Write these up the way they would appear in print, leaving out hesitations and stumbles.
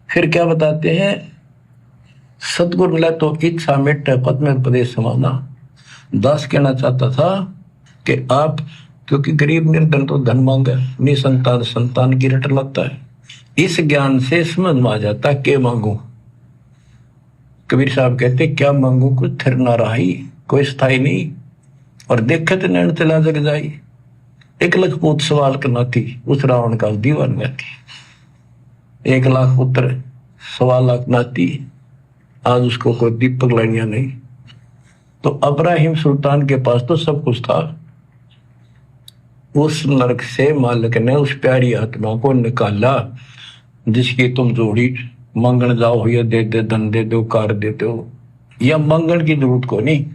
फिर क्या बताते हैं, सतगुरु मिला तो इच्छा मिट पद्म प्रदेश समाना। दास कहना चाहता था कि आप, क्योंकि गरीब निर्धन तो धन मांगे, निसंतान संतान की रट लगता है। इस ज्ञान से समझ में आ जाता के मांगू। कबीर साहब कहते क्या मांगू, कुछ थिर ना रही, कोई स्थाई नहीं, और देखे तो नैन तिला जग जाई। एक लाख पूत सवाल करना थी, उस रावण का दीवान में थी। 1 लाख पुत्र 1.25 लाख नाती, आज उसको कोई दीपक लाइया नहीं। तो अब्राहिम सुल्तान के पास तो सब कुछ था। उस नरक से मालिक ने उस प्यारी आत्मा को निकाला जिसकी तुम जोड़ी मंगन जाओ, या दे दे धन दे दो, कार दे दो, या मंगन की जरूरत को नहीं।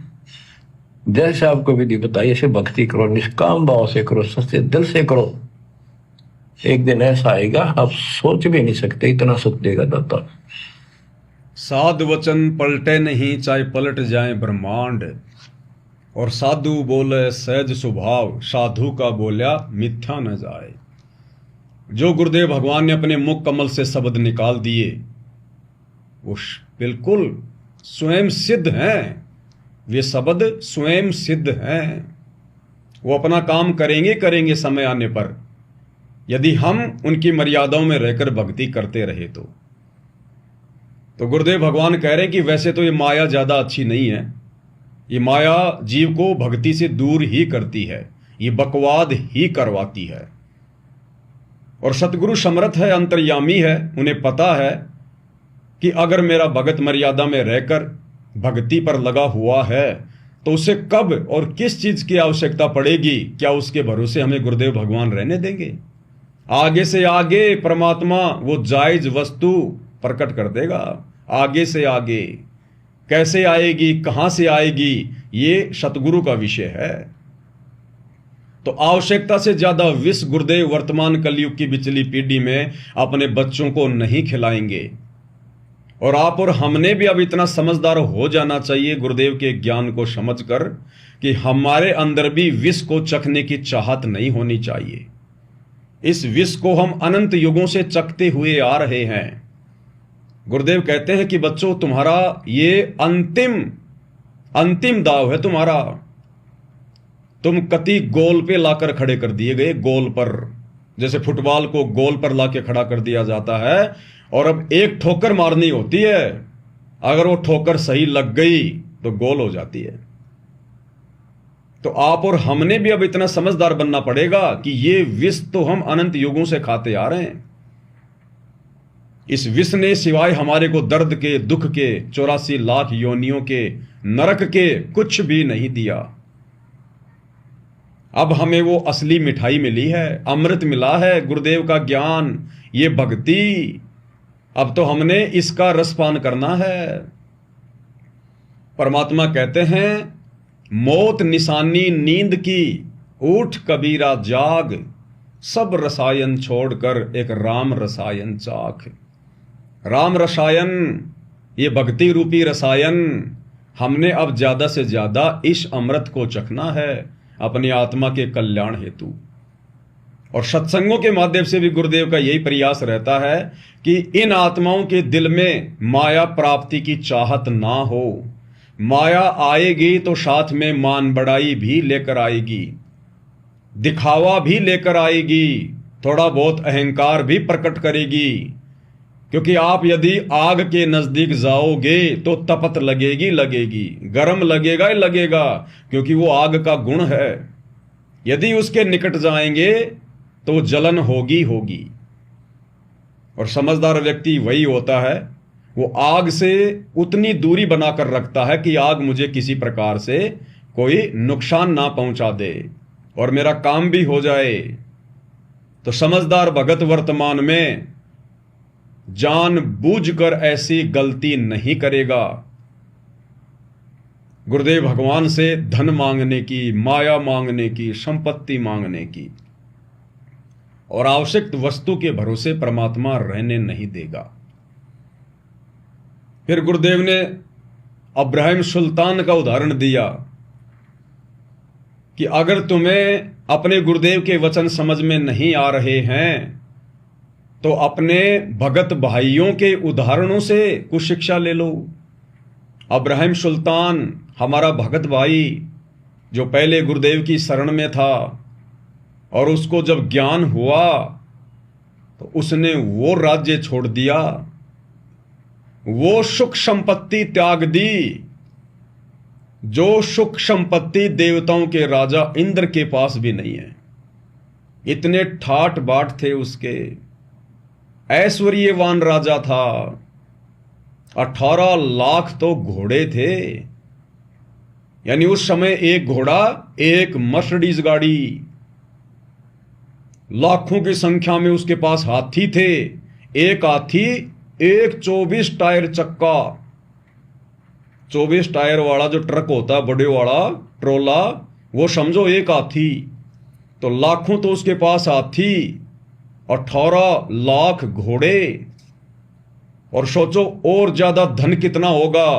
जैसे आपको विधि बताई ऐसे भक्ति करो, निष्काम भाव से करो, सच्चे दिल से करो। एक दिन ऐसा आएगा आप सोच भी नहीं सकते, इतना सुख देगा दाता। साध वचन पलटे नहीं, चाहे पलट जाए ब्रह्मांड। और साधु बोले सहज स्वभाव, साधु का बोला मिथ्या न जाए। जो गुरुदेव भगवान ने अपने मुख कमल से शब्द निकाल दिए वो बिल्कुल स्वयं सिद्ध हैं। वे शब्द स्वयं सिद्ध हैं। वो अपना काम करेंगे समय आने पर, यदि हम उनकी मर्यादाओं में रहकर भक्ति करते रहे तो गुरुदेव भगवान कह रहे हैं कि वैसे तो ये माया ज़्यादा अच्छी नहीं है। ये माया जीव को भक्ति से दूर ही करती है, ये बकवाद ही करवाती है। और सतगुरु समर्थ है, अंतर्यामी है, उन्हें पता है कि अगर मेरा भगत मर्यादा में रहकर भक्ति पर लगा हुआ है तो उसे कब और किस चीज की आवश्यकता पड़ेगी। क्या उसके भरोसे हमें गुरुदेव भगवान रहने देंगे? आगे से आगे परमात्मा वो जायज वस्तु प्रकट कर देगा। आगे से आगे कैसे आएगी, कहां से आएगी, ये सतगुरु का विषय है। तो आवश्यकता से ज्यादा विष गुरुदेव वर्तमान कलयुग की बिचली पीढ़ी में अपने बच्चों को नहीं खिलाएंगे। और आप और हमने भी अब इतना समझदार हो जाना चाहिए गुरुदेव के ज्ञान को समझकर कि हमारे अंदर भी विष को चखने की चाहत नहीं होनी चाहिए। इस विष को हम अनंत युगों से चखते हुए आ रहे हैं। गुरुदेव कहते हैं कि बच्चों, तुम्हारा ये अंतिम दाव है तुम्हारा। तुम कति गोल पे लाकर खड़े कर दिए गए, गोल पर, जैसे फुटबॉल को गोल पर लाके खड़ा कर दिया जाता है और अब एक ठोकर मारनी होती है। अगर वो ठोकर सही लग गई तो गोल हो जाती है। तो आप और हमने भी अब इतना समझदार बनना पड़ेगा कि ये विष तो हम अनंत युगों से खाते आ रहे हैं। इस विष ने सिवाय हमारे को दर्द के, दुख के, 84 लाख योनियों के, नरक के कुछ भी नहीं दिया। अब हमें वो असली मिठाई मिली है, अमृत मिला है, गुरुदेव का ज्ञान, ये भक्ति। अब तो हमने इसका रसपान करना है। परमात्मा कहते हैं, मौत निशानी नींद की, उठ कबीरा जाग, सब रसायन छोड़कर एक राम रसायन चाख। राम रसायन, ये भक्ति रूपी रसायन, हमने अब ज्यादा से ज्यादा इस अमृत को चखना है अपनी आत्मा के कल्याण हेतु। और सत्संगों के माध्यम से भी गुरुदेव का यही प्रयास रहता है कि इन आत्माओं के दिल में माया प्राप्ति की चाहत ना हो। माया आएगी तो साथ में मान बढ़ाई भी लेकर आएगी, दिखावा भी लेकर आएगी, थोड़ा बहुत अहंकार भी प्रकट करेगी। क्योंकि आप यदि आग के नजदीक जाओगे तो तपत लगेगी, गर्म लगेगा ही लगेगा, क्योंकि वो आग का गुण है। यदि उसके निकट जाएंगे तो जलन होगी। और समझदार व्यक्ति वही होता है, वो आग से उतनी दूरी बनाकर रखता है कि आग मुझे किसी प्रकार से कोई नुकसान ना पहुंचा दे और मेरा काम भी हो जाए। तो समझदार भगत वर्तमान में जानबूझकर ऐसी गलती नहीं करेगा। गुरुदेव भगवान से धन मांगने की, माया मांगने की, संपत्ति मांगने की और आवश्यक वस्तु के भरोसे परमात्मा रहने नहीं देगा। फिर गुरुदेव ने अब्राहिम सुल्तान का उदाहरण दिया कि अगर तुम्हें अपने गुरुदेव के वचन समझ में नहीं आ रहे हैं तो अपने भगत भाइयों के उदाहरणों से कुछ शिक्षा ले लो। अब्राहिम सुल्तान हमारा भगत भाई जो पहले गुरुदेव की शरण में था और उसको जब ज्ञान हुआ तो उसने वो राज्य छोड़ दिया, वो सुख संपत्ति त्याग दी जो सुख संपत्ति देवताओं के राजा इंद्र के पास भी नहीं है। इतने ठाट बाट थे उसके, ऐश्वर्यवान राजा था। 18 लाख तो घोड़े थे, यानी उस समय एक घोड़ा एक मर्सिडीज गाड़ी। लाखों की संख्या में उसके पास हाथी थे, एक हाथी एक 24 टायर चक्का, 24 टायर वाला जो ट्रक होता है बड़े वाला ट्रोला, वो समझो एक हाथी। तो लाखों तो उसके पास हाथी, 18 लाख घोड़े। और सोचो और ज्यादा धन कितना होगा,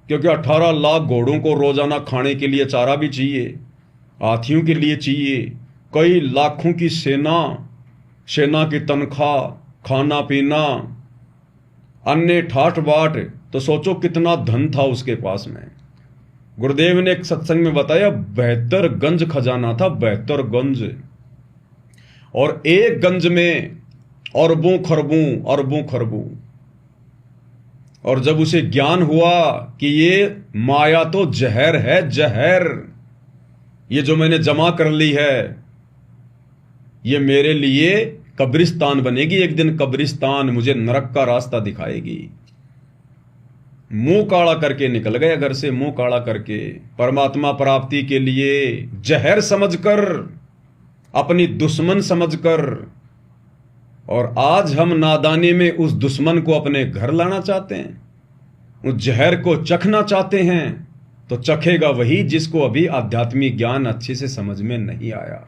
क्योंकि 18 लाख घोड़ों को रोजाना खाने के लिए चारा भी चाहिए, हाथियों के लिए चाहिए, कई लाखों की सेना की तनख्वाह, खाना पीना, अन्य ठाठ बाट। तो सोचो कितना धन था उसके पास में। गुरुदेव ने एक सत्संग में बताया 72 गंज खजाना था, 72 गंज, और एक गंज में अरबों खरबों। और जब उसे ज्ञान हुआ कि ये माया तो जहर है, जहर, ये जो मैंने जमा कर ली है ये मेरे लिए कब्रिस्तान बनेगी, एक दिन कब्रिस्तान मुझे नरक का रास्ता दिखाएगी। मुंह काला करके निकल गए घर से, मुंह काला करके, परमात्मा प्राप्ति के लिए जहर समझकर, अपनी दुश्मन समझकर। और आज हम नादानी में उस दुश्मन को अपने घर लाना चाहते हैं, उस जहर को चखना चाहते हैं। तो चखेगा वही जिसको अभी आध्यात्मिक ज्ञान अच्छे से समझ में नहीं आया,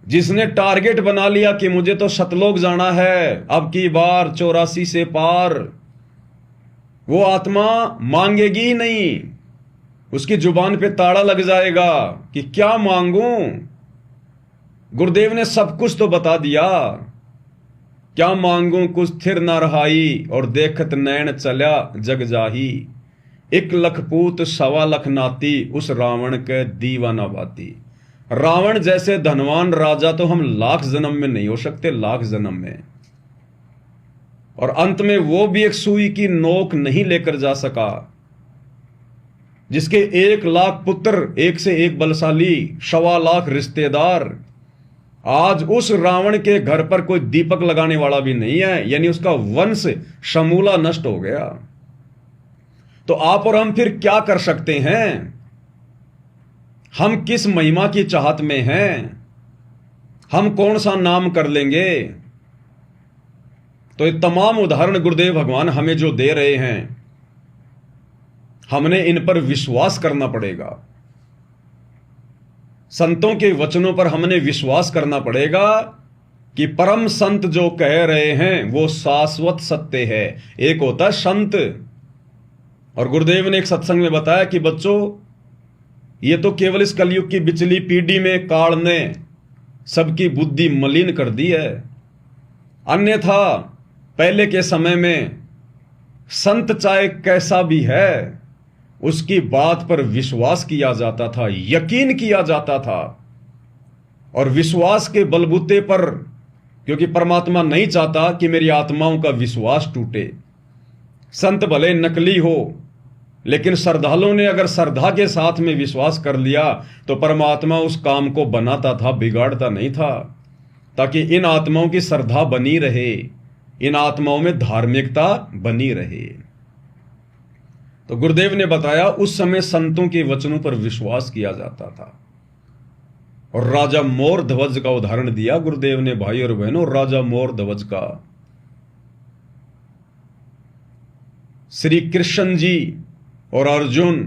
जिसने टारगेट बना लिया कि मुझे तो सतलोक जाना है अब की बार 84 से पार। वो आत्मा मांगेगी ही नहीं, उसकी जुबान पे ताला लग जाएगा कि क्या मांगूं। गुरुदेव ने सब कुछ तो बता दिया, क्या मांगूं कुछ थिर ना रहाई, और देखत नैन चल्या जग जाही। 1 लाख पूत 1.25 लाख नाती, उस रावण के दीवाना बाती। रावण जैसे धनवान राजा तो हम लाख जन्म में नहीं हो सकते, लाख जन्म में। और अंत में वो भी एक सुई की नोक नहीं लेकर जा सका, जिसके 1 लाख पुत्र, एक से एक बलशाली, 1.25 लाख रिश्तेदार। आज उस रावण के घर पर कोई दीपक लगाने वाला भी नहीं है, यानी उसका वंश समूला नष्ट हो गया। तो आप और हम फिर क्या कर सकते हैं? हम किस महिमा की चाहत में हैं? हम कौन सा नाम कर लेंगे? तो ये तमाम उदाहरण गुरुदेव भगवान हमें जो दे रहे हैं, हमने इन पर विश्वास करना पड़ेगा। संतों के वचनों पर हमने विश्वास करना पड़ेगा कि परम संत जो कह रहे हैं वो शाश्वत सत्य है। एक होता है संत, और गुरुदेव ने एक सत्संग में बताया कि बच्चों, ये तो केवल इस कलयुग की बिचली पीढ़ी में काल ने सबकी बुद्धि मलिन कर दी है। अन्यथा पहले के समय में संत चाहे कैसा भी है, उसकी बात पर विश्वास किया जाता था, यकीन किया जाता था। और विश्वास के बलबूते पर, क्योंकि परमात्मा नहीं चाहता कि मेरी आत्माओं का विश्वास टूटे। संत भले नकली हो, लेकिन श्रद्धालुओं ने अगर श्रद्धा के साथ में विश्वास कर लिया तो परमात्मा उस काम को बनाता था, बिगाड़ता नहीं था, ताकि इन आत्माओं की श्रद्धा बनी रहे, इन आत्माओं में धार्मिकता बनी रहे। तो गुरुदेव ने बताया उस समय संतों के वचनों पर विश्वास किया जाता था। और राजा मोर ध्वज का उदाहरण दिया गुरुदेव ने, भाई और बहनों, राजा मोर ध्वज का। श्री कृष्ण जी और अर्जुन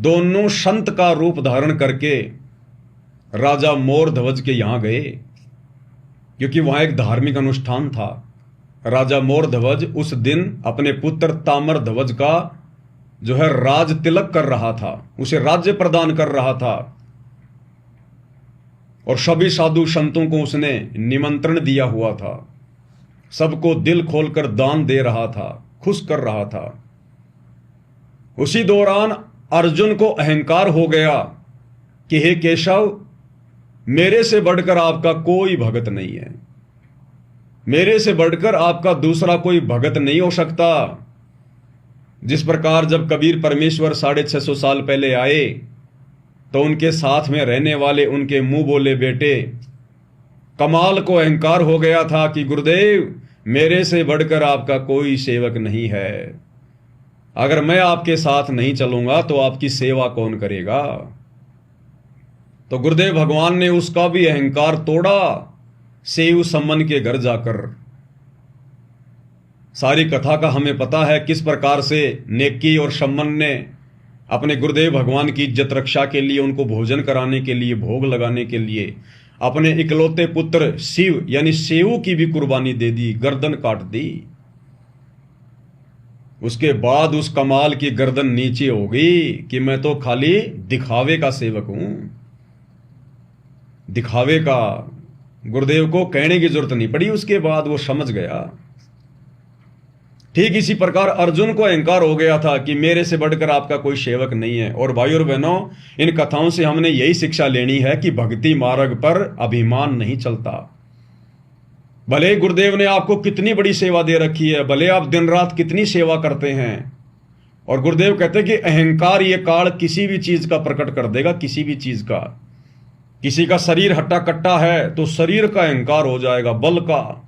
दोनों संत का रूप धारण करके राजा मोर ध्वज के यहां गए, क्योंकि वहां एक धार्मिक अनुष्ठान था। राजा मोर ध्वज उस दिन अपने पुत्र ताम्र ध्वज का जो है राज तिलक कर रहा था, उसे राज्य प्रदान कर रहा था। और सभी साधु संतों को उसने निमंत्रण दिया हुआ था, सबको दिल खोलकर दान दे रहा था, खुश कर रहा था। उसी दौरान अर्जुन को अहंकार हो गया कि हे केशव, मेरे से बढ़कर आपका कोई भगत नहीं है, मेरे से बढ़कर आपका दूसरा कोई भगत नहीं हो सकता। जिस प्रकार जब कबीर परमेश्वर 650 साल पहले आए तो उनके साथ में रहने वाले उनके मुंह बोले बेटे कमाल को अहंकार हो गया था कि गुरुदेव, मेरे से बढ़कर आपका कोई सेवक नहीं है, अगर मैं आपके साथ नहीं चलूंगा तो आपकी सेवा कौन करेगा। तो गुरुदेव भगवान ने उसका भी अहंकार तोड़ा, सेव सम्मन के घर जाकर। सारी कथा का हमें पता है किस प्रकार से नेकी और सम्मन ने अपने गुरुदेव भगवान की इज्जत रक्षा के लिए, उनको भोजन कराने के लिए, भोग लगाने के लिए अपने इकलौते पुत्र शिव यानी सेव की भी कुर्बानी दे दी, गर्दन काट दी। उसके बाद उस कमाल की गर्दन नीचे हो गई कि मैं तो खाली दिखावे का सेवक हूं, दिखावे का। गुरुदेव को कहने की जरूरत नहीं पड़ी, उसके बाद वो समझ गया। ठीक इसी प्रकार अर्जुन को अहंकार हो गया था कि मेरे से बढ़कर आपका कोई सेवक नहीं है। और भाई और बहनों, इन कथाओं से हमने यही शिक्षा लेनी है कि भक्ति मार्ग पर अभिमान नहीं चलता। भले गुरुदेव ने आपको कितनी बड़ी सेवा दे रखी है, भले आप दिन रात कितनी सेवा करते हैं, और गुरुदेव कहते हैं कि अहंकार ये काल किसी भी चीज का प्रकट कर देगा, किसी भी चीज का। किसी का शरीर हट्टा कट्टा है तो शरीर का अहंकार हो जाएगा, बल का।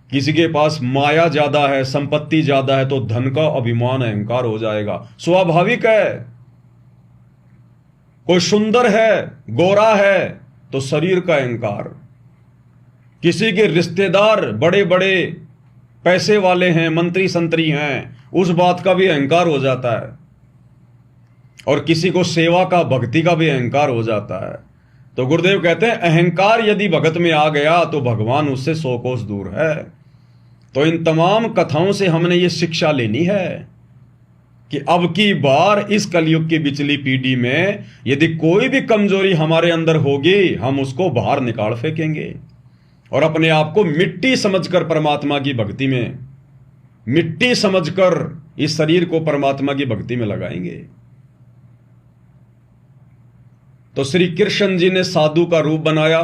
किसी के पास माया ज्यादा है, संपत्ति ज्यादा है तो धन का अभिमान अहंकार हो जाएगा, स्वाभाविक है। कोई सुंदर है, गोरा है तो शरीर का अहंकार। किसी के रिश्तेदार बड़े बड़े पैसे वाले हैं, मंत्री संतरी हैं, उस बात का भी अहंकार हो जाता है। और किसी को सेवा का, भक्ति का भी अहंकार हो जाता है। तो गुरुदेव कहते हैं अहंकार यदि भगत में आ गया तो भगवान उससे 100 कोस दूर है। तो इन तमाम कथाओं से हमने ये शिक्षा लेनी है कि अब की बार इस कलयुग की बिचली पीढ़ी में यदि कोई भी कमजोरी हमारे अंदर होगी, हम उसको बाहर निकाल फेंकेंगे और अपने आप को मिट्टी समझकर परमात्मा की भक्ति में, मिट्टी समझकर इस शरीर को परमात्मा की भक्ति में लगाएंगे। तो श्री कृष्ण जी ने साधु का रूप बनाया,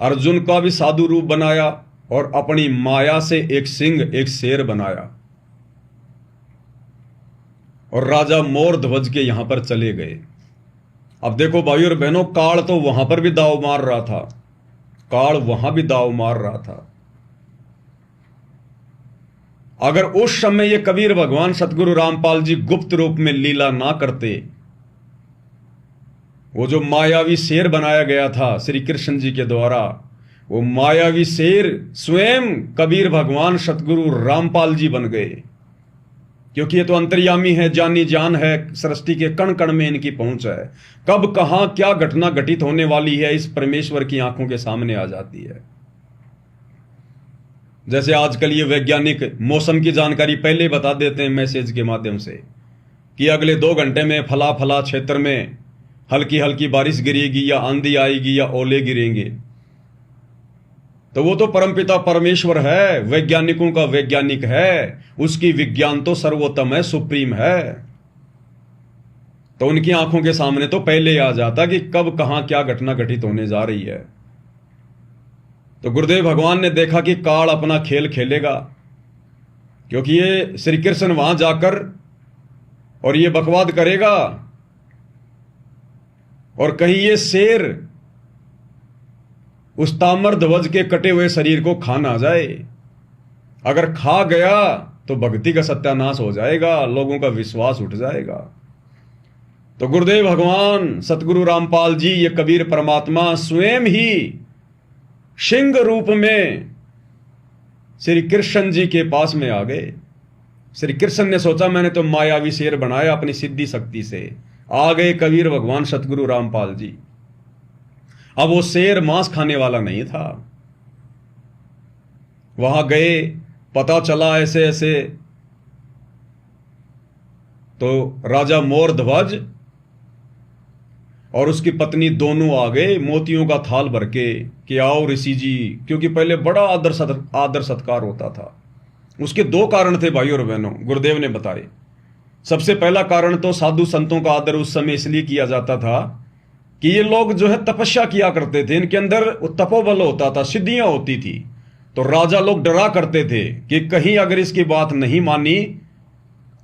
अर्जुन का भी साधु रूप बनाया और अपनी माया से एक सिंह, एक शेर बनाया और राजा मोर ध्वज के यहां पर चले गए। अब देखो भाई और बहनों, काल तो वहां पर भी दाव मार रहा था, काल वहां भी दाव मार रहा था। अगर उस समय ये कबीर भगवान सतगुरु रामपाल जी गुप्त रूप में लीला ना करते, वो जो मायावी शेर बनाया गया था श्री कृष्ण जी के द्वारा, वो मायावी शेर स्वयं कबीर भगवान सतगुरु रामपाल जी बन गए। क्योंकि ये तो अंतर्यामी है, जानी जान है, सृष्टि के कण कण में इनकी पहुंच है। कब कहां क्या घटना घटित होने वाली है इस परमेश्वर की आंखों के सामने आ जाती है। जैसे आजकल ये वैज्ञानिक मौसम की जानकारी पहले बता देते हैं मैसेज के माध्यम से कि अगले 2 घंटे में फला फला क्षेत्र में हल्की हल्की बारिश गिरेगी या आंधी आएगी या ओले गिरेंगे। तो वो तो परमपिता परमेश्वर है, वैज्ञानिकों का वैज्ञानिक है, उसकी विज्ञान तो सर्वोत्तम है, सुप्रीम है। तो उनकी आंखों के सामने तो पहले आ जाता कि कब कहां क्या घटना घटित होने जा रही है। तो गुरुदेव भगवान ने देखा कि काल अपना खेल खेलेगा, क्योंकि ये श्री कृष्ण वहां जाकर और ये बकवाद करेगा और कहीं ये शेर उस ताम्र ध्वज के कटे हुए शरीर को खा ना जाए। अगर खा गया तो भक्ति का सत्यानाश हो जाएगा, लोगों का विश्वास उठ जाएगा। तो गुरुदेव भगवान सतगुरु रामपाल जी, ये कबीर परमात्मा स्वयं ही सिंह रूप में श्री कृष्ण जी के पास में आ गए। श्री कृष्ण ने सोचा मैंने तो मायावी शेर बनाया अपनी सिद्धि शक्ति से, आ गए कबीर भगवान सतगुरु रामपाल जी। अब वो शेर मांस खाने वाला नहीं था। वहां गए, पता चला ऐसे ऐसे, तो राजा मोर ध्वज और उसकी पत्नी दोनों आ गए मोतियों का थाल भर के कि आओ ऋषि जी, क्योंकि पहले बड़ा आदर सत्कार होता था। उसके दो कारण थे भाई और बहनों, गुरुदेव ने बताए। सबसे पहला कारण तो साधु संतों का आदर उस समय इसलिए किया जाता था कि ये लोग जो है तपस्या किया करते थे, इनके अंदर तपोबल होता था, सिद्धियां होती थी। तो राजा लोग डरा करते थे कि कहीं अगर इसकी बात नहीं मानी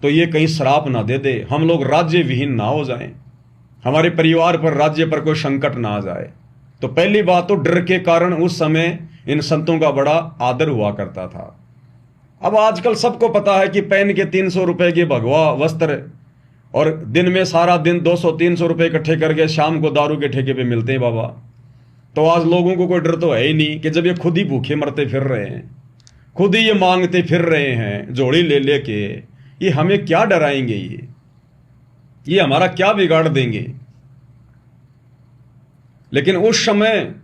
तो ये कहीं श्राप ना दे दे, हम लोग राज्य विहीन ना हो जाएं, हमारे परिवार पर राज्य पर कोई संकट ना आ जाए। तो पहली बात तो डर के कारण उस समय इन संतों का बड़ा आदर हुआ करता था। अब आजकल सबको पता है कि पहन के 300 रुपए के भगवा वस्त्र और दिन में सारा दिन 200-300 रुपए इकट्ठे करके शाम को दारू के ठेके पे मिलते हैं बाबा। तो आज लोगों को कोई डर तो है ही नहीं कि जब ये खुद ही भूखे मरते फिर रहे हैं, खुद ही ये मांगते फिर रहे हैं झोली ले लेके, ये हमें क्या डराएंगे, ये हमारा क्या बिगाड़ देंगे। लेकिन उस समय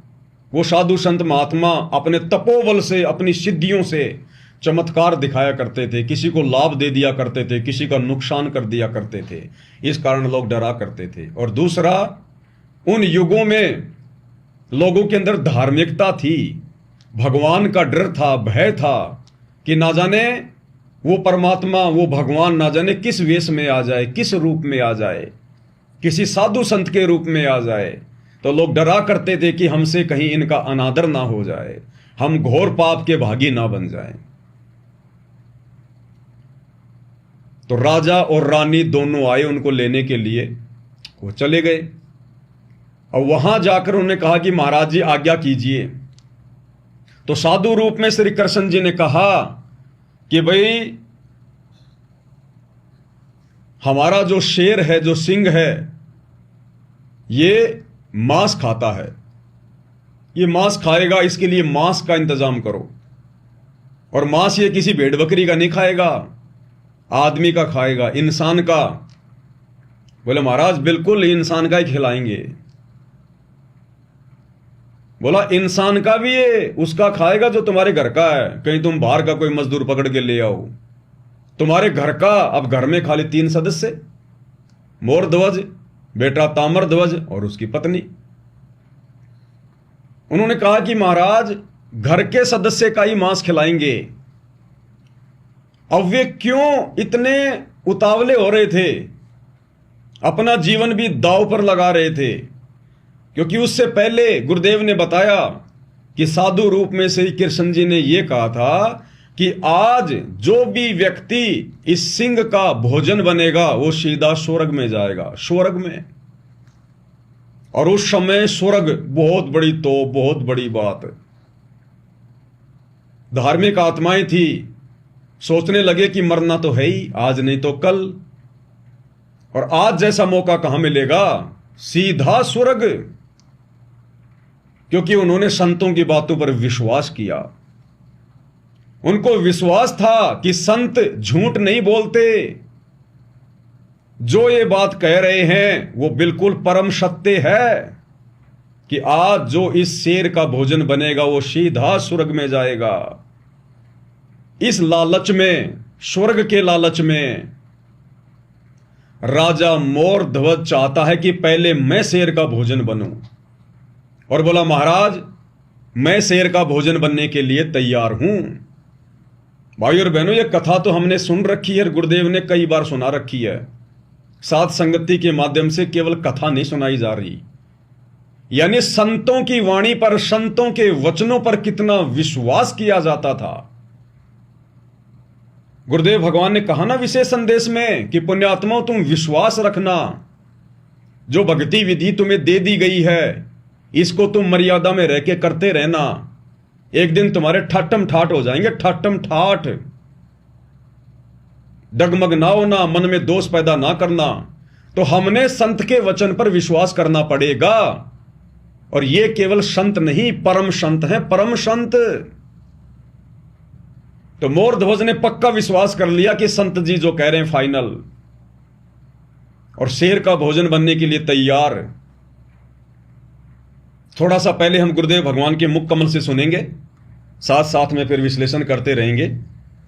वो साधु संत महात्मा अपने तपोबल से, अपनी सिद्धियों से चमत्कार दिखाया करते थे, किसी को लाभ दे दिया करते थे, किसी का नुकसान कर दिया करते थे, इस कारण लोग डरा करते थे। और दूसरा, उन युगों में लोगों के अंदर धार्मिकता थी, भगवान का डर था, भय था कि ना जाने वो परमात्मा, वो भगवान ना जाने किस वेश में आ जाए, किस रूप में आ जाए, किसी साधु संत के रूप में आ जाए। तो लोग डरा करते थे कि हमसे कहीं इनका अनादर ना हो जाए, हम घोर पाप के भागी ना बन जाएं। तो राजा और रानी दोनों आए उनको लेने के लिए, वो चले गए। और वहां जाकर उन्होंने कहा कि महाराज जी आज्ञा कीजिए। तो साधु रूप में श्री कृष्ण जी ने कहा कि भाई हमारा जो शेर है, जो सिंह है, ये मांस खाता है, ये मांस खाएगा, इसके लिए मांस का इंतजाम करो। और मांस ये किसी भेड़ बकरी का नहीं खाएगा, आदमी का खाएगा, इंसान का। बोले महाराज बिल्कुल इंसान का ही खिलाएंगे। बोला इंसान का भी ये उसका खाएगा जो तुम्हारे घर का है, कहीं तुम बाहर का कोई मजदूर पकड़ के ले आओ। तुम्हारे घर का, अब घर में खाली 3 सदस्य, मोर ध्वज, बेटा ताम्र ध्वज और उसकी पत्नी। उन्होंने कहा कि महाराज घर के सदस्य का ही मांस खिलाएंगे। अब वे क्यों इतने उतावले हो रहे थे, अपना जीवन भी दांव पर लगा रहे थे? क्योंकि उससे पहले गुरुदेव ने बताया कि साधु रूप में श्री कृष्ण जी ने यह कहा था कि आज जो भी व्यक्ति इस सिंह का भोजन बनेगा वो सीधा स्वर्ग में जाएगा, स्वर्ग में। और उस समय स्वर्ग बहुत बड़ी, तो बहुत बड़ी बात। धार्मिक आत्माएं थी, सोचने लगे कि मरना तो है ही, आज नहीं तो कल। और आज जैसा मौका कहां मिलेगा, सीधा स्वर्ग। क्योंकि उन्होंने संतों की बातों पर विश्वास किया। उनको विश्वास था कि संत झूठ नहीं बोलते, जो ये बात कह रहे हैं वो बिल्कुल परम सत्य है कि आज जो इस शेर का भोजन बनेगा वो सीधा स्वर्ग में जाएगा। इस लालच में, स्वर्ग के लालच में, राजा मोर ध्वज चाहता है कि पहले मैं शेर का भोजन बनूं। और बोला महाराज मैं शेर का भोजन बनने के लिए तैयार हूं। भाई और बहनों, यह कथा तो हमने सुन रखी है, गुरुदेव ने कई बार सुना रखी है। साध संगति के माध्यम से केवल कथा नहीं सुनाई जा रही, यानी संतों की वाणी पर, संतों के वचनों पर कितना विश्वास किया जाता था। गुरुदेव भगवान ने कहा ना विशेष संदेश में कि पुण्यात्माओं तुम विश्वास रखना, जो भक्ति विधि तुम्हें दे दी गई है इसको तुम मर्यादा में रह के करते रहना। एक दिन तुम्हारे ठाटम ठाट हो जाएंगे, ठाटम ठाट। डगमग ना होना, मन में दोष पैदा ना करना। तो हमने संत के वचन पर विश्वास करना पड़ेगा। और ये केवल संत नहीं, परम संत हैं, परम संत। तो मोर ध्वज ने पक्का विश्वास कर लिया कि संत जी जो कह रहे हैं फाइनल, और शेर का भोजन बनने के लिए तैयार। थोड़ा सा पहले हम गुरुदेव भगवान के मुख कमल से सुनेंगे, साथ साथ में फिर विश्लेषण करते रहेंगे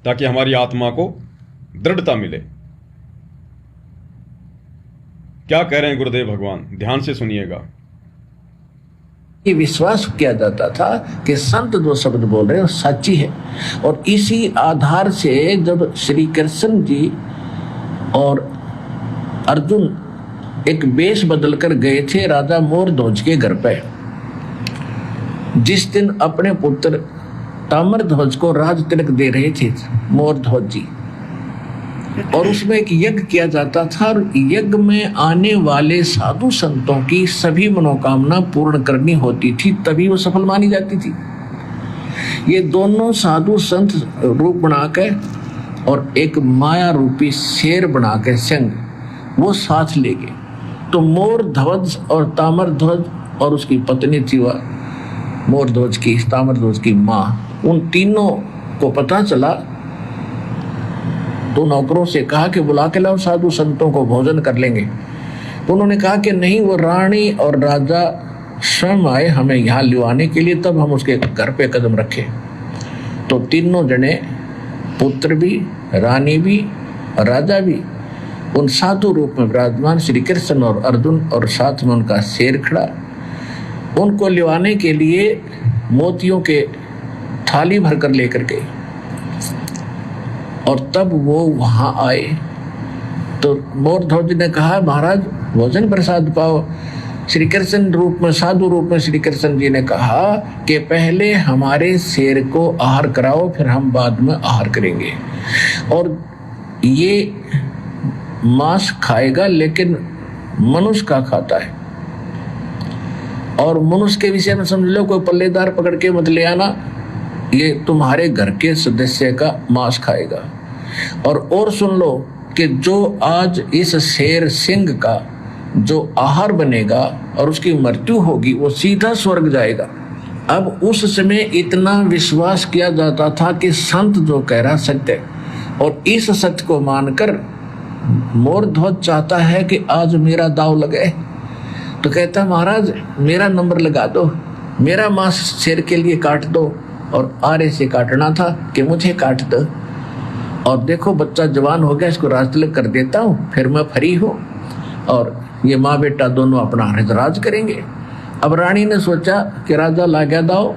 ताकि हमारी आत्मा को दृढ़ता मिले। क्या कह रहे हैं गुरुदेव भगवान, ध्यान से सुनिएगा। ये विश्वास किया जाता था कि संत जो शब्द बोल रहे हैं वो सच्ची है। और इसी आधार से जब श्री कृष्ण जी और अर्जुन एक वेश बदलकर गए थे राजा मोरध्वज के घर पे, जिस दिन अपने पुत्र ताम्रध्वज को राज तिलक दे रहे थे मोरध्वज जी, और उसमें एक यज्ञ किया जाता था और यज्ञ में आने वाले साधु संतों की सभी मनोकामना पूर्ण करनी होती थी, तभी वो सफल मानी जाती थी। ये दोनों साधु संत रूप बनाकर और एक माया रूपी शेर बनाकर संग वो साथ ले गए। तो मोरध्वज और ताम्रध्वज और उसकी पत्नी थी वह मोरध्वज की, ताम्रध्वज की माँ, उन तीनों को पता चला तो नौकरों से कहा कि बुला के लाओ साधु संतों को, भोजन कर लेंगे। उन्होंने कहा कि नहीं, वो रानी और राजा स्वयं आए हमें यहाँ लिवाने के लिए, तब हम उसके घर पे कदम रखे। तो तीनों जने, पुत्र भी, रानी भी, राजा भी, उन साधु रूप में विराजमान श्री कृष्ण और अर्जुन, और साथ में उनका शेर खड़ा, उनको लिवाने के लिए मोतियों के थाली भरकर लेकर गए। और तब वो वहां आए तो मोरध्वज ने कहा, महाराज भोजन प्रसाद पाओ। श्री कृष्ण रूप में, साधु रूप में श्री कृष्ण जी ने कहा कि पहले हमारे शेर को आहार कराओ, फिर हम बाद में आहार करेंगे। और ये मांस खाएगा लेकिन मनुष्य का खाता है, और मनुष्य के विषय में समझ लो कोई पल्लेदार पकड़ के मत ले आना, ये तुम्हारे घर के सदस्य का मांस खाएगा। और सुन लो कि जो आज इस शेर सिंह का जो आहार बनेगा और उसकी मृत्यु होगी, वो सीधा स्वर्ग जाएगा। अब उस समय इतना विश्वास किया जाता था कि संत जो कह रहा सत्य है, और इस सत्य को मानकर मोरध्वज चाहता है कि आज मेरा दाव लगे। तो कहता महाराज मेरा नंबर लगा दो, मेरा मांस शेर के लिए काट दो, और आरे से काटना था कि मुझे काट दो, और देखो बच्चा जवान हो गया, इसको राज तिलक कर देता हूँ, फिर मैं फ्री हूँ, और ये माँ बेटा दोनों अपना राज करेंगे। अब रानी ने सोचा कि राजा ला गया दाव,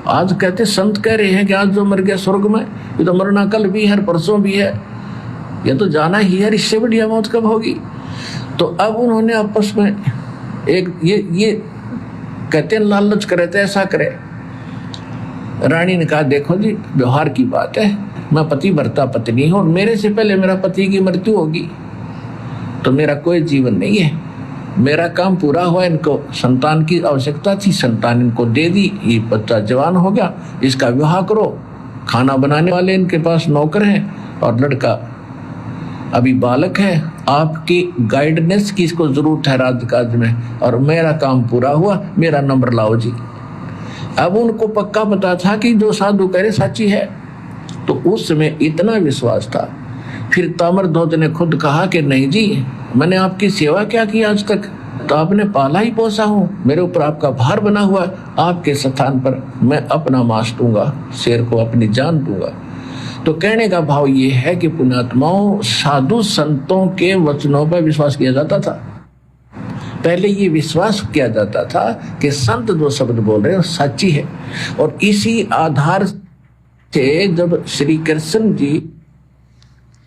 आज कहते संत कह रहे हैं कि आज जो मर गया स्वर्ग में, ये तो मरना कल भी है, परसों भी है, ये तो जाना ही है, इससे बढ़िया मौत कब होगी। तो अब उन्होंने आपस में एक ये कहते हैं लालच करे तो ऐसा करे। रानी ने कहा देखो जी व्यवहार की बात है, मैं पति भरता पत्नी हूँ, मेरे से पहले मेरा पति की मृत्यु होगी तो मेरा कोई जीवन नहीं है, मेरा काम पूरा हुआ, इनको संतान की आवश्यकता थी, संतान इनको दे दी, ये बच्चा जवान हो गया, इसका विवाह करो, खाना बनाने वाले इनके पास नौकर हैं, और लड़का अभी बालक है, आपकी गाइडेंस की इसको जरूरत है राजकाज में, और मेरा काम पूरा हुआ, मेरा नंबर लाओ जी। अब उनको पक्का पता था कि जो साधु कह रहे सच्ची है, तो उस समय इतना विश्वास था। फिर ताम्रध्वज ने खुद कहा कि नहीं जी, मैंने आपकी सेवा क्या की आज तक, तो आपने पाला ही पोसा हूँ, मेरे ऊपर आपका भार बना हुआ, आपके स्थान पर मैं अपना मांस दूंगा, शेर को अपनी जान दूंगा। तो कहने का भाव ये है कि पुण्यात्माओं, साधु संतों के वचनों पर विश्वास किया जाता था। पहले ये विश्वास किया जाता था कि संत जो शब्द बोल रहे हैं सच्ची है, और इसी आधार से जब श्री कृष्ण जी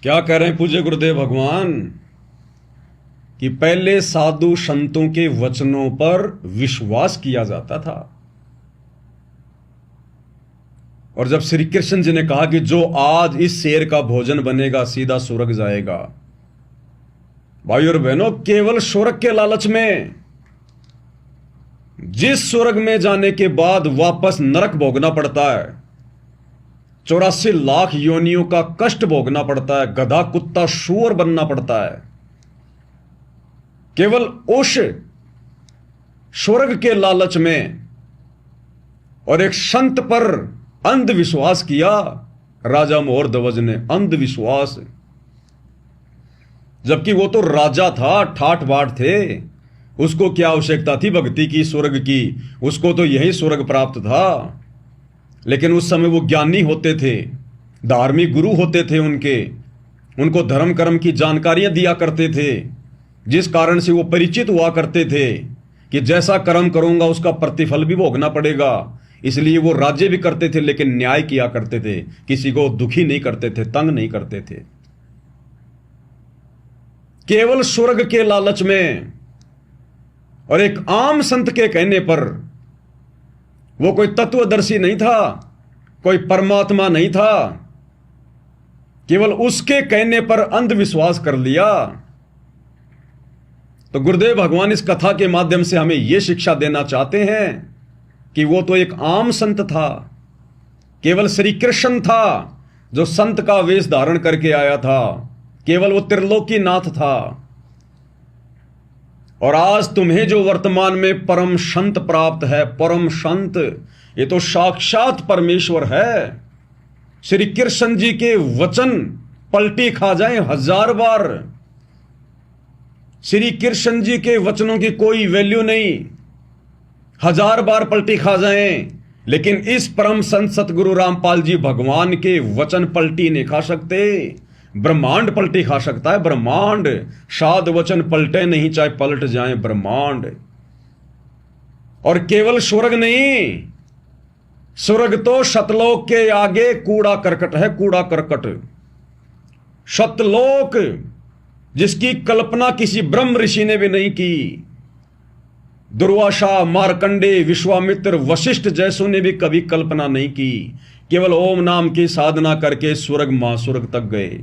क्या कह रहे हैं पूज्य गुरुदेव भगवान कि पहले साधु संतों के वचनों पर विश्वास किया जाता था, और जब श्री कृष्ण जी ने कहा कि जो आज इस शेर का भोजन बनेगा सीधा स्वर्ग जाएगा। भाई और बहनों, केवल स्वर्ग के लालच में, जिस स्वर्ग में जाने के बाद वापस नरक भोगना पड़ता है, 84 लाख योनियों का कष्ट भोगना पड़ता है, गधा कुत्ता सूअर बनना पड़ता है, केवल उस स्वर्ग के लालच में, और एक संत पर अंधविश्वास किया राजा मोरध्वज ने, अंधविश्वास, जबकि वो तो राजा था, ठाठ बाट थे, उसको क्या आवश्यकता थी भक्ति की, स्वर्ग की, उसको तो यही स्वर्ग प्राप्त था। लेकिन उस समय वो ज्ञानी होते थे, धार्मिक गुरु होते थे, उनको धर्म कर्म की जानकारियां दिया करते थे, जिस कारण से वो परिचित हुआ करते थे कि जैसा कर्म करूंगा उसका प्रतिफल भी भोगना पड़ेगा। इसलिए वो राज्य भी करते थे लेकिन न्याय किया करते थे, किसी को दुखी नहीं करते थे, तंग नहीं करते थे। केवल स्वर्ग के लालच में और एक आम संत के कहने पर, वो कोई तत्वदर्शी नहीं था, कोई परमात्मा नहीं था, केवल उसके कहने पर अंधविश्वास कर लिया। तो गुरुदेव भगवान इस कथा के माध्यम से हमें यह शिक्षा देना चाहते हैं कि वो तो एक आम संत था, केवल श्री कृष्ण था जो संत का वेश धारण करके आया था, केवल वो त्रिलोकी नाथ था। और आज तुम्हें जो वर्तमान में परम संत प्राप्त है, परम संत, ये तो साक्षात परमेश्वर है। श्री कृष्ण जी के वचन पलटी खा जाएं 1000 बार, श्री कृष्ण जी के वचनों की कोई वैल्यू नहीं, 1000 बार पलटी खा जाएं, लेकिन इस परम संत सतगुरु रामपाल जी भगवान के वचन पलटी नहीं खा सकते। ब्रह्मांड पलटी खा सकता है, ब्रह्मांड। साध वचन पलटे नहीं, चाहे पलट जाएं ब्रह्मांड। और केवल स्वर्ग नहीं, स्वर्ग तो सतलोक के आगे कूड़ा करकट है, कूड़ा करकट। सतलोक जिसकी कल्पना किसी ब्रह्म ऋषि ने भी नहीं की, दुर्वासा, मार्कंडे, विश्वामित्र, वशिष्ठ जैसों ने भी कभी कल्पना नहीं की। केवल ओम नाम की साधना करके स्वर्ग महास्वर्ग तक गए।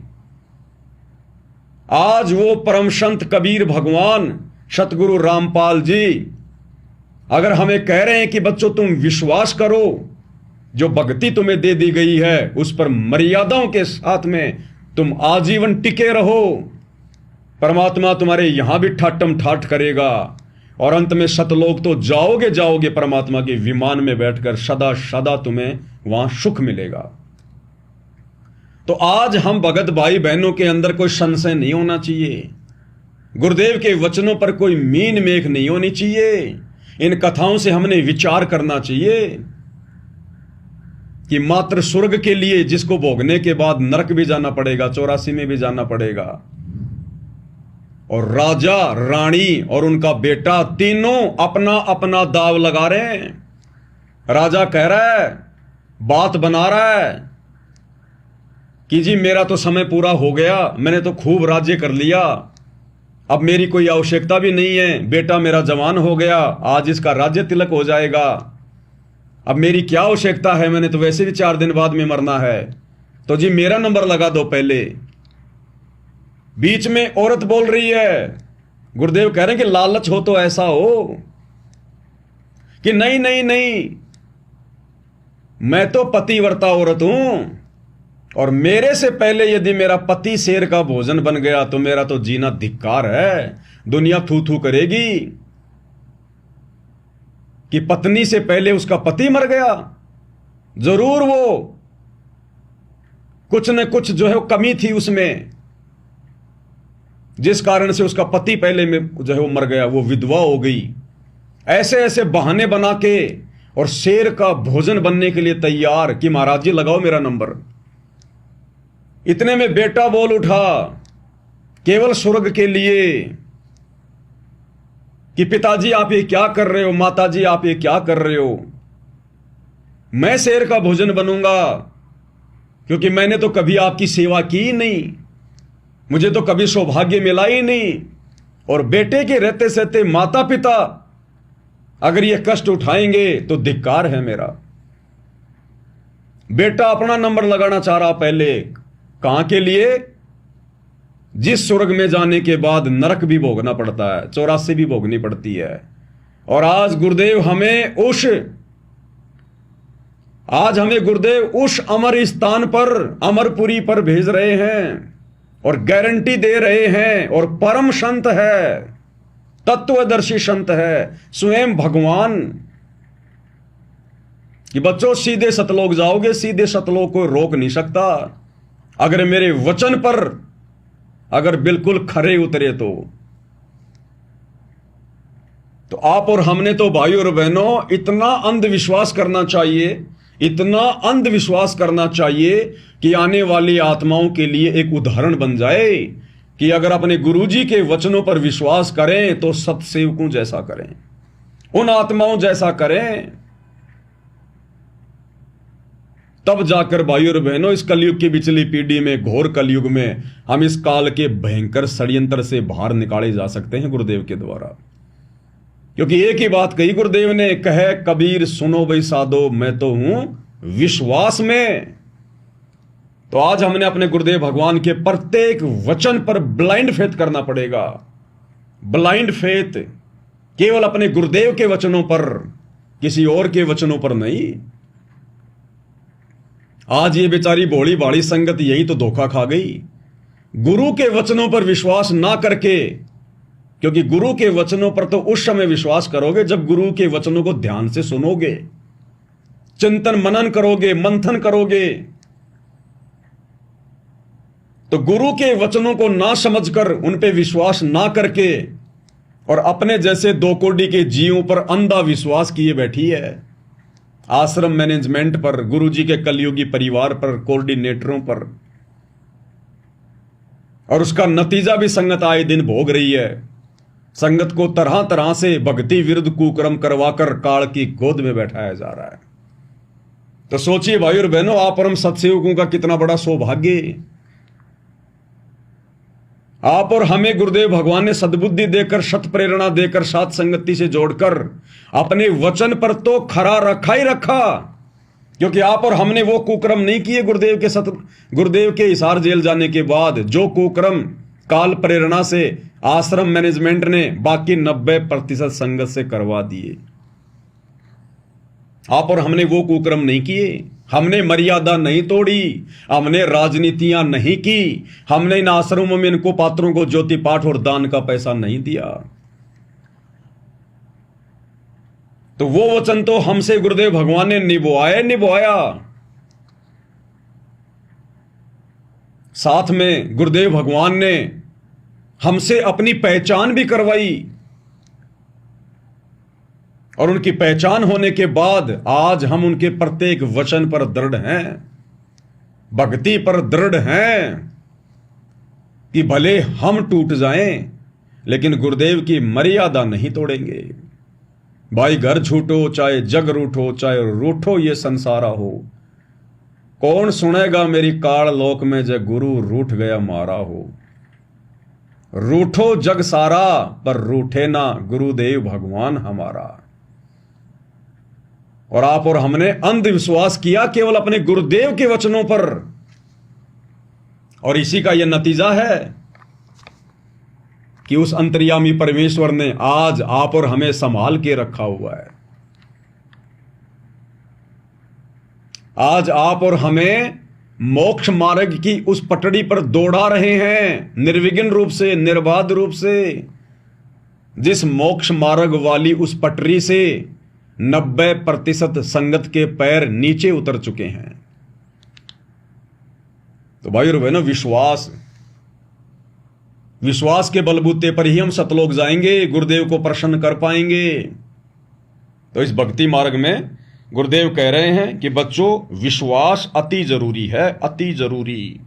आज वो परम संत कबीर भगवान सतगुरु रामपाल जी अगर हमें कह रहे हैं कि बच्चों तुम विश्वास करो, जो भक्ति तुम्हें दे दी गई है उस पर मर्यादाओं के साथ में तुम आजीवन टिके रहो, परमात्मा तुम्हारे यहां भी ठाटम ठाट करेगा और अंत में सतलोक तो जाओगे जाओगे, परमात्मा के विमान में बैठकर सदा सदा तुम्हें वहां सुख मिलेगा। तो आज हम भगत भाई बहनों के अंदर कोई संशय नहीं होना चाहिए, गुरुदेव के वचनों पर कोई मीन मेख नहीं होनी चाहिए। इन कथाओं से हमने विचार करना चाहिए कि मात्र स्वर्ग के लिए जिसको भोगने के बाद नरक भी जाना पड़ेगा, 84 में भी जाना पड़ेगा, और राजा, रानी और उनका बेटा तीनों अपना अपना दाव लगा रहे हैं। राजा कह रहा है, बात बना रहा है कि जी मेरा तो समय पूरा हो गया, मैंने तो खूब राज्य कर लिया, अब मेरी कोई आवश्यकता भी नहीं है, बेटा मेरा जवान हो गया, आज इसका राज्य तिलक हो जाएगा, अब मेरी क्या आवश्यकता है, मैंने तो वैसे भी 4 दिन बाद में मरना है, तो जी मेरा नंबर लगा दो पहले। बीच में औरत बोल रही है, गुरुदेव कह रहे हैं कि लालच हो तो ऐसा हो कि नहीं नहीं नहीं, मैं तो पतिव्रता औरत हूं और मेरे से पहले यदि मेरा पति शेर का भोजन बन गया तो मेरा तो जीना धिक्कार है। दुनिया थू थू करेगी कि पत्नी से पहले उसका पति मर गया। जरूर वो कुछ न कुछ जो है वो कमी थी उसमें, जिस कारण से उसका पति पहले में जो है वो मर गया, वो विधवा हो गई। ऐसे ऐसे बहाने बना के और शेर का भोजन बनने के लिए तैयार कि महाराज जी लगाओ मेरा नंबर। इतने में बेटा बोल उठा केवल स्वर्ग के लिए कि पिताजी आप ये क्या कर रहे हो, माताजी आप ये क्या कर रहे हो, मैं शेर का भोजन बनूंगा क्योंकि मैंने तो कभी आपकी सेवा की ही नहीं, मुझे तो कभी सौभाग्य मिला ही नहीं। और बेटे के रहते सहते माता पिता अगर ये कष्ट उठाएंगे तो धिक्कार है मेरा। बेटा अपना नंबर लगाना चाह रहा पहले, कहां के लिए? जिस स्वर्ग में जाने के बाद नरक भी भोगना पड़ता है, 84 भी भोगनी पड़ती है। और आज गुरुदेव उस अमर स्थान पर, अमरपुरी पर भेज रहे हैं और गारंटी दे रहे हैं। और परम संत है, तत्वदर्शी संत है, स्वयं भगवान, कि बच्चों सीधे सतलोक जाओगे, सीधे सतलोक को रोक नहीं सकता अगर मेरे वचन पर अगर बिल्कुल खरे उतरे तो आप और हमने तो भाई और बहनों इतना अंधविश्वास करना चाहिए, इतना अंधविश्वास करना चाहिए कि आने वाली आत्माओं के लिए एक उदाहरण बन जाए कि अगर अपने गुरुजी के वचनों पर विश्वास करें तो सतसेवकों जैसा करें, उन आत्माओं जैसा करें, तब जाकर भाइयों और बहनों इस कलयुग की पिछली पीढ़ी में, घोर कलयुग में, हम इस काल के भयंकर षड्यंत्र से बाहर निकाले जा सकते हैं गुरुदेव के द्वारा। क्योंकि एक ही बात कही गुरुदेव ने, कहे कबीर सुनो भाई साधो, मैं तो हूं विश्वास में। तो आज हमने अपने गुरुदेव भगवान के प्रत्येक वचन पर ब्लाइंड फेथ करना पड़ेगा। ब्लाइंड फेथ केवल अपने गुरुदेव के वचनों पर, किसी और के वचनों पर नहीं। आज ये बेचारी भोली भाली संगत यही तो धोखा खा गई, गुरु के वचनों पर विश्वास ना करके। क्योंकि गुरु के वचनों पर तो उस समय विश्वास करोगे जब गुरु के वचनों को ध्यान से सुनोगे, चिंतन मनन करोगे, मंथन करोगे। तो गुरु के वचनों को ना समझकर, उन पे विश्वास ना करके, और अपने जैसे दो कोड़ी के जीवों पर अंधा विश्वास किए बैठी है, आश्रम मैनेजमेंट पर, गुरुजी के कलयुगी परिवार पर, कोऑर्डिनेटरों पर। और उसका नतीजा भी संगत आए दिन भोग रही है। संगत को तरह तरह से भक्ति विरुद्ध कुकर्म करवाकर काल की गोद में बैठाया जा रहा है। तो सोचिए भाई और बहनों, आप और हम सत्सेवकों का कितना बड़ा सौभाग्य। आप और हमें गुरुदेव भगवान ने सद्बुद्धि देकर, सत प्रेरणा देकर, साथ संगति से जोड़कर अपने वचन पर तो खरा रखा ही रखा। क्योंकि आप और हमने वो कुकर्म नहीं किए गुरुदेव के हिसार जेल जाने के बाद, जो कुकर्म काल प्रेरणा से आश्रम मैनेजमेंट ने बाकी 90% संगत से करवा दिए। आप और हमने वो कुकर्म नहीं किए। हमने मर्यादा नहीं तोड़ी, हमने राजनीतियां नहीं की, हमने इन आश्रमों में इनको पात्रों को ज्योति पाठ और दान का पैसा नहीं दिया। तो वो वचन तो हमसे गुरुदेव भगवान ने निभाया। साथ में गुरुदेव भगवान ने हमसे अपनी पहचान भी करवाई। और उनकी पहचान होने के बाद आज हम उनके प्रत्येक वचन पर दृढ़ हैं, भक्ति पर दृढ़ हैं कि भले हम टूट जाएं लेकिन गुरुदेव की मर्यादा नहीं तोड़ेंगे। भाई घर छूटो चाहे जग रूठो, चाहे रूठो ये संसारा हो, कौन सुनेगा मेरी काल लोक में जय गुरु रूठ गया मारा हो। रूठो जग सारा पर रूठे ना गुरुदेव भगवान हमारा। और आप और हमने अंधविश्वास किया केवल अपने गुरुदेव के वचनों पर, और इसी का यह नतीजा है कि उस अंतर्यामी परमेश्वर ने आज आप और हमें संभाल के रखा हुआ है। आज आप और हमें मोक्ष मार्ग की उस पटड़ी पर दौड़ा रहे हैं, निर्विघ्न रूप से, निर्बाध रूप से। जिस मोक्ष मार्ग वाली उस पटरी से 90% संगत के पैर नीचे उतर चुके हैं। तो भाई और बहनों, विश्वास के बलबूते पर ही हम सतलोक जाएंगे, गुरुदेव को प्रसन्न कर पाएंगे। तो इस भक्ति मार्ग में गुरुदेव कह रहे हैं कि बच्चों, विश्वास अति जरूरी है, अति जरूरी।